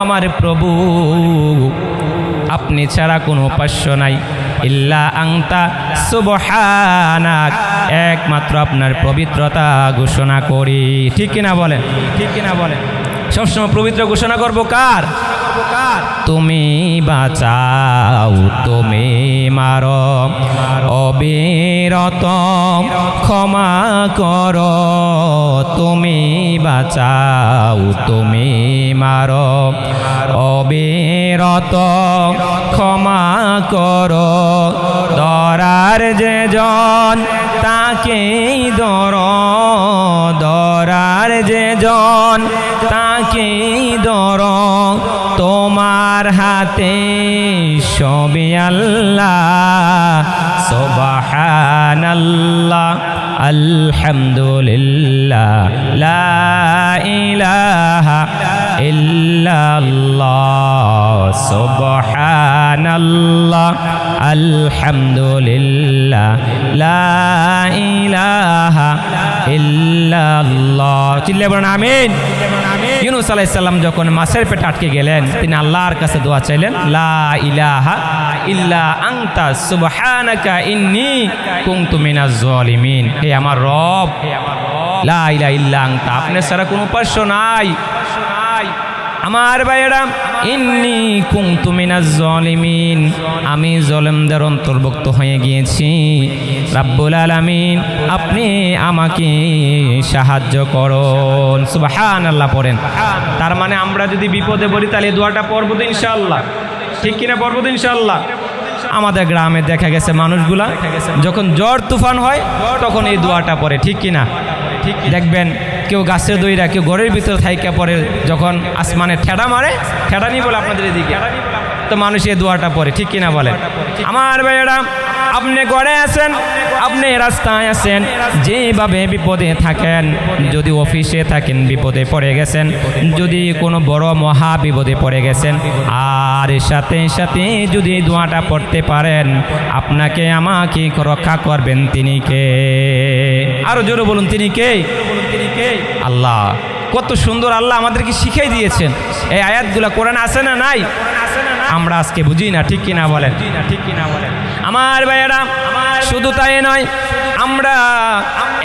আমার প্রভু আপনি ছাড়া কোনো উপাস্য নাই, ইল্লা আনতা সুবহানাক, একমাত্র আপনার পবিত্রতা ঘোষণা করি। ঠিক কিনা বলেন? ঠিক কিনা বলেন? সবসময় পবিত্র ঘোষণা করবো কার? তুমি বাঁচাও, তুমি মারো, অবিরত ক্ষমা করো। তুমি বাঁচাও, তুমি মারো, অবিরত ক্ষমা করো। ধরার যে জন তাকেই ধরো, ধরার যে জন তাকেই ধরো। তোমার হাতে সবই আল্লাহ, সুবহানাল্লাহ, আলহামদুলিল্লাহ, লা ইলাহা ইল্লাল্লাহ, সুবহানাল্লাহ, আলহামদুলিল্লাহ, লা ইলাহা ইল্লাল্লাহ। চিল্লে বলেন আমিন। ইউনূস আলাইহিস সালাম যখন মাছের পেটে আটকে গেলেন, তিনি আল্লাহর কাছে দোয়া চাইলেন, লা ইলাহা ইল্লা আনতা সুবহানাকা ইন্নী কুনতু মিনাজ জালিমিন। হে আমার রব, লা ইলাহা ইল্লা আনতা, আপনি ছাড়া কোনো উপাস্য নাই। আমার ভাইয়েরা, ইন্নী কুনতু মিনাজ জালিমিন, আমি জালেমদের অন্তর্ভুক্ত হয়ে গিয়েছি। রাব্বুল আলামিন, আপনি আমাকে সাহায্য করুন। সুবহানাল্লাহ পড়েন। তার মানে আমরা যদি বিপদে পড়ি তাহলে দোয়াটা পড়ব তো ইনশাআল্লাহ। ঠিক কিনা? পড়ব তো ইনশাআল্লাহ। আমাদের গ্রামে দেখা গেছে মানুষগুলা যখন ঝড় তুফান হয় তখন এই দোয়াটা পড়ে। ঠিক কিনা? ঠিক দেখবেন কেউ গাছের দইরা, কেউ ঘরের ভিতরে থাইকা পড়ে, যখন আসমানে ঠেড়া মারে, ঠেড়া নিয়ে বলে আপনাদের এদিকে, তো মানুষ এই দোয়াটা পড়ে। ঠিক কিনা বলেন? আমার ভাইয়েরা, আপনি ঘরে আছেন, আপনি রাস্তায় আছেন, যেভাবে বিপদে থাকেন, যদি অফিসে থাকেন বিপদে পড়ে গেছেন, যদি কোনো বড় মহা বিপদে পড়ে গেছেন, আর সাথে সাথে যদি দোয়াটা পড়তে পারেন, আপনাকে আমাকে রক্ষা করবেন তিনি কে? আরো জোরে বলুন, তিনি কে? আল্লাহ। কত সুন্দর আল্লাহ আমাদেরকে শিখিয়ে দিয়েছেন। এই আয়াতগুলো কোরআনে আছে না নাই? আমরা আজকে বুঝি না। ঠিক কিনা বলেন? ঠিক কিনা বলেন? আমার ভাইয়েরা, শুধু তাই নয়, আমরা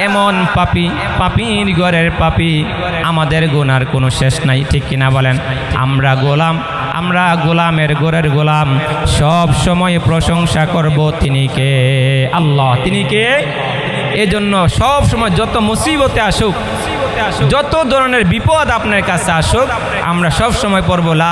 এমন পাপী, পাপীর ঘরের পাপী, আমাদের গুনার কোনো শেষ নাই। ঠিক কিনা বলেন? আমরা গোলাম, আমরা গোলামের ঘরের গোলাম, সব সময় প্রশংসা করব তিনি কে? আল্লাহ। তিনি কে? এজন্য সব সময় যত মুসিবতে আসুক, যত ধরনের বিপদ আপনার কাছে আসুক, আমরা সব সময় পড়ব লা